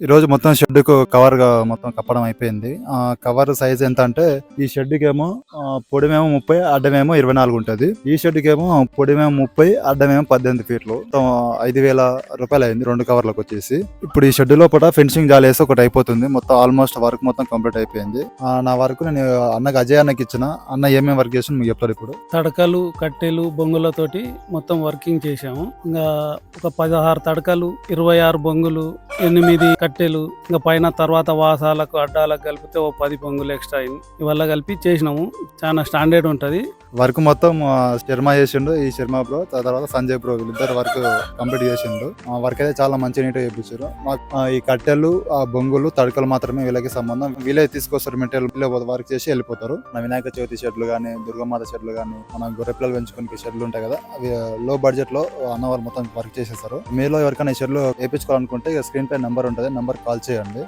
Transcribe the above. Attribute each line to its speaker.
Speaker 1: ఈ రోజు మొత్తం షెడ్‌కు కవర్‌గా మొత్తం కప్పడం అయిపోయింది. కవర్ సైజ్ ఎంత అంటే ఈ షెడ్‌కేమో పొడవేమో 30, అడ్డమేమో 24 ఉంటది. ఈ షెడ్‌కేమో పొడవేమో 30, అడ్డమేమో 18 ఫీట్లు. మొత్తం రూ. 5,000 అయింది 2 కవర్లకొచ్చేసి. ఇప్పుడు ఈ షెడ్ లోపట ఫెన్సింగ్ జాలేసి ఒకటి అయిపోతుంది. మొత్తం ఆల్మోస్ట్ వర్క్ మొత్తం కంప్లీట్ అయిపోయింది. నా వర్క్ నేను అన్నకి అజయ్ అన్నకి ఇచ్చిన. అన్న ఏమేమి వర్క్ చేసిండు మీకు చెప్తారు ఇప్పుడు.
Speaker 2: తడకలు, కట్టెలు, బొంగులతోటి మొత్తం వర్కింగ్ చేశాము. ఇంకా ఒక 16 తడకలు, 26 బొంగులు, 8 కట్టెలు, ఇంకా పైన తర్వాత వాసాలకు అడ్డాలకు కలిపితే ఓ 10 బొంగులు ఎక్స్ట్రా అయింది. ఇవల్ల కలిపి చేసినాము. చాలా స్టాండర్డ్ ఉంటది.
Speaker 1: వర్క్ మొత్తం శర్మ చేసిండు. ఈ శర్మ బ్రో తర్వాత సంజయ్ బ్రో వీళ్ళిద్దరు వర్క్ కంప్లీట్ చేసిండు. వర్క్ అయితే చాలా మంచి నీట్ గా చేయించారు. ఈ కట్టెలు, బొంగులు, తడకలు మాత్రమే వీళ్ళకి సంబంధం. వీళ్ళే తీసుకొస్తారు మెటీరియల్, వీళ్ళే వర్క్ చేసి వెళ్ళిపోతారు. మన వినాయక చవితి షెడ్లు గానీ, దుర్గమాత షెడ్లు గానీ, మన గొర్రె పిల్లలు పెంచుకునే షెడ్లు ఉంటాయి కదా, అవి లో బడ్జెట్ లో అన్నవారు మొత్తం వర్క్ చేసేస్తారు. మీలో ఎవరికైనా ఈ షెడ్లు వేయించుకోవాలనుకుంటే స్క్రీన్ పై నెంబర్ ఉంటుంది, నెంబర్ కాల్ చేయండి.